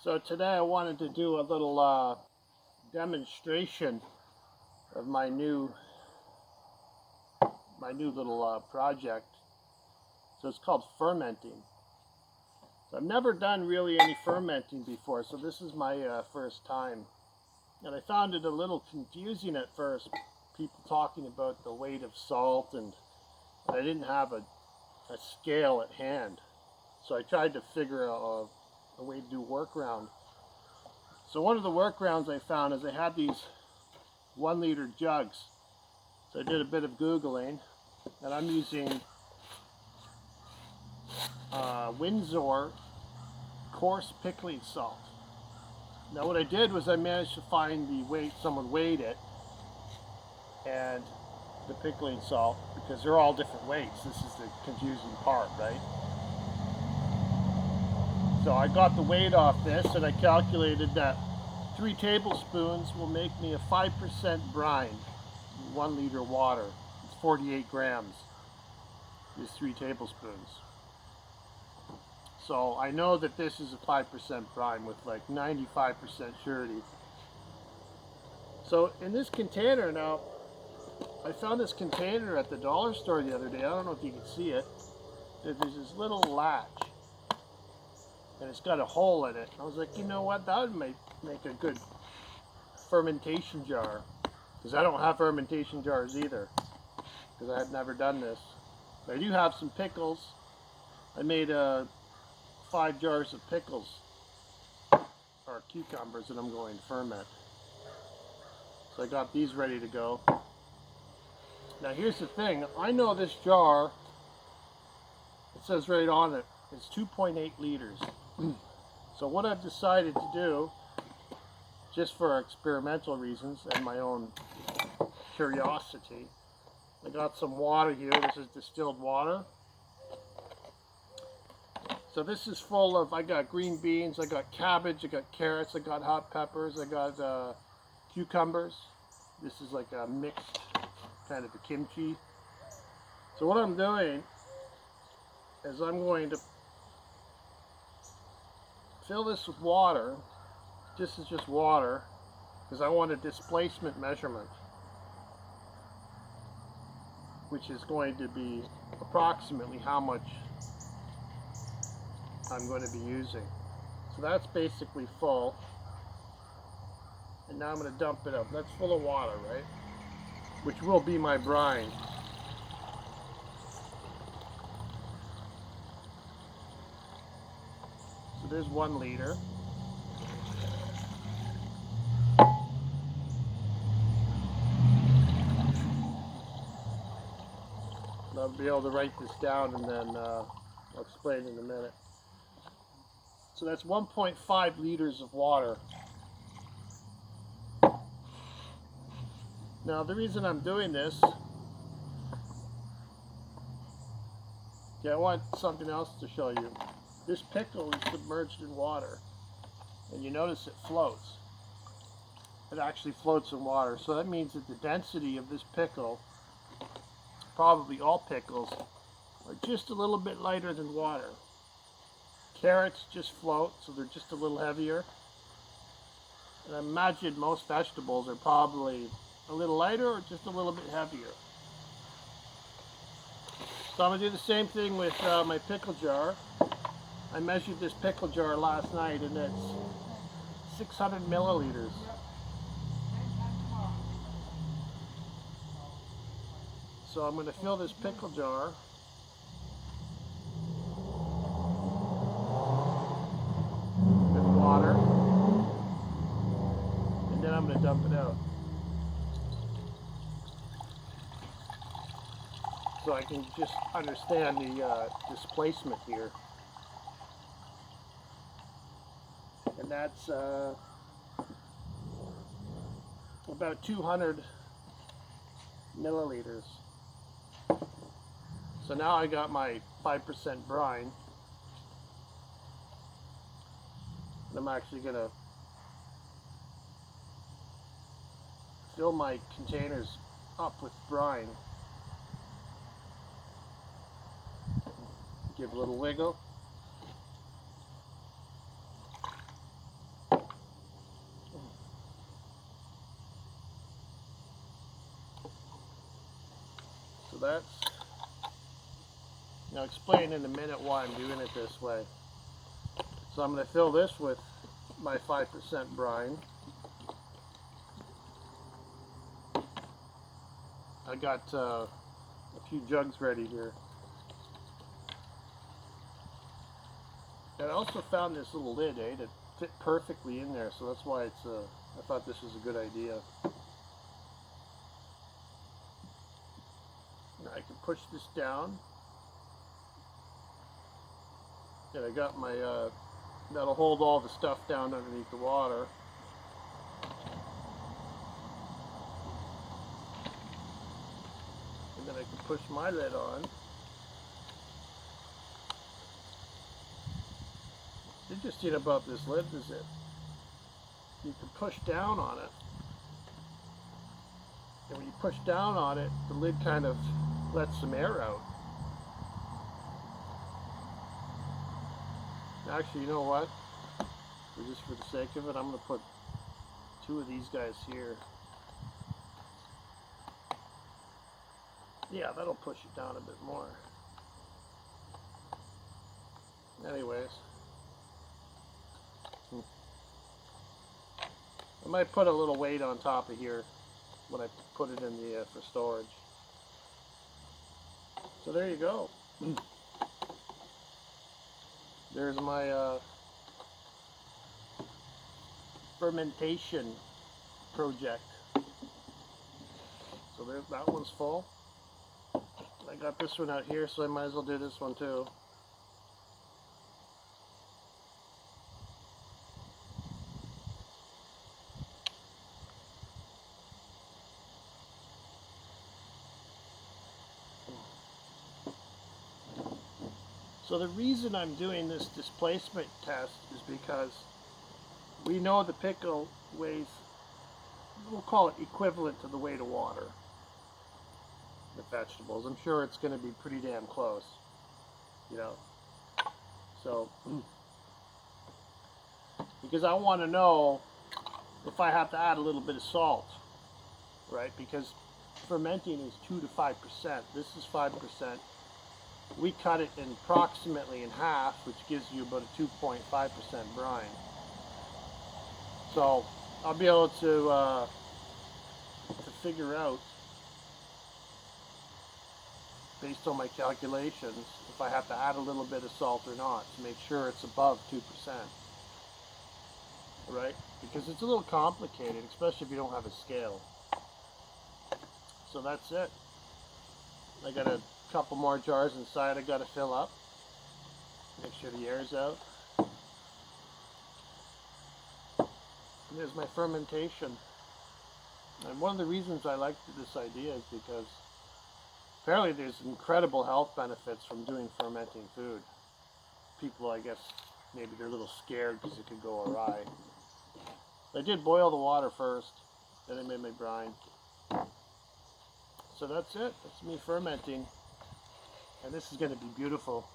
So today I wanted to do a little demonstration of my new little project. So it's called fermenting. So I've never done really any fermenting before, so this is my first time. And I found it a little confusing at first, people talking about the weight of salt, and I didn't have a scale at hand. So I tried to figure out a way to do workaround. So one of the workarounds I found is I had these 1 liter jugs. So I did a bit of Googling, and I'm using Windsor coarse pickling salt. Now what I did was I managed to find the weight, someone weighed it, and the pickling salt, because they're all different weights. This is the confusing part, right? So I got the weight off this, and I calculated that 3 tablespoons will make me a 5% brine in 1 liter water. It's 48 grams, is 3 tablespoons. So I know that this is a 5% brine with like 95% surety. So in this container now, I found this container at the dollar store the other day. I don't know if you can see it. There's this little latch, and it's got a hole in it. I was like, you know what, that would make a good fermentation jar, because I don't have fermentation jars either, because I had never done this. But I do have some pickles. I made 5 jars of pickles, or cucumbers, that I'm going to ferment. So I got these ready to go. Now here's the thing, I know this jar, it says right on it, it's 2.8 liters. So what I've decided to do, just for experimental reasons and my own curiosity, I got some water here. This is distilled water. So this is full of, I got green beans, I got cabbage, I got carrots, I got hot peppers, I got cucumbers. This is like a mixed kind of a kimchi. So what I'm doing is I'm going to fill this with water. This is just water, because I want a displacement measurement, which is going to be approximately how much I'm going to be using. So that's basically full. And now I'm going to dump it up. That's full of water, right? Which will be my brine. So there's 1 liter. I'll be able to write this down, and then I'll explain in a minute. So that's 1.5 liters of water. Now the reason I'm doing this, I want something else to show you. This pickle is submerged in water, and you notice it floats. It actually floats in water, so that means that the density of this pickle, probably all pickles, are just a little bit lighter than water. Carrots just float, so they're just a little heavier. And I imagine most vegetables are probably a little lighter or just a little bit heavier. So I'm going to do the same thing with my pickle jar. I measured this pickle jar last night, and it's 600 milliliters. So I'm going to fill this pickle jar with water, and then I'm going to dump it out. So I can just understand the displacement here. And that's about 200 milliliters. So now I got my 5% brine. And I'm actually going to fill my containers up with brine. Give a little wiggle. that's, I'll explain in a minute why I'm doing it this way. So I'm going to fill this with my 5% brine. I got a few jugs ready here. And I also found this little lid, that fit perfectly in there, so that's why it's I thought this was a good idea. Now I can push this down. And I got my, that'll hold all the stuff down underneath the water. And then I can push my lid on. The interesting about this lid is that you can push down on it. And when you push down on it, the lid kind of lets some air out. Actually, you know what? Just for the sake of it, I'm going to put 2 of these guys here. Yeah, that'll push it down a bit more. Anyways. I might put a little weight on top of here when I put it in the for storage. So there you go. There's my fermentation project. So there's that one's full. I got this one out here, so I might as well do this one too. So the reason I'm doing this displacement test is because we know the pickle weighs, we'll call it equivalent to the weight of water with vegetables. I'm sure it's going to be pretty damn close, you know. So, because I want to know if I have to add a little bit of salt, right? Because fermenting is 2 to 5%. This is 5%. We cut it in approximately in half, which gives you about a 2.5% brine. So I'll be able to figure out, based on my calculations, if I have to add a little bit of salt or not to make sure it's above 2%. Right? Because it's a little complicated, especially if you don't have a scale. So that's it. I got a couple more jars inside I got to fill up. Make sure the air's out. And there's my fermentation. And one of the reasons I like this idea is because apparently there's incredible health benefits from doing fermenting food. People, I guess, maybe they're a little scared because it could go awry. I did boil the water first, then I made my brine. So that's it. That's me fermenting. And this is going to be beautiful.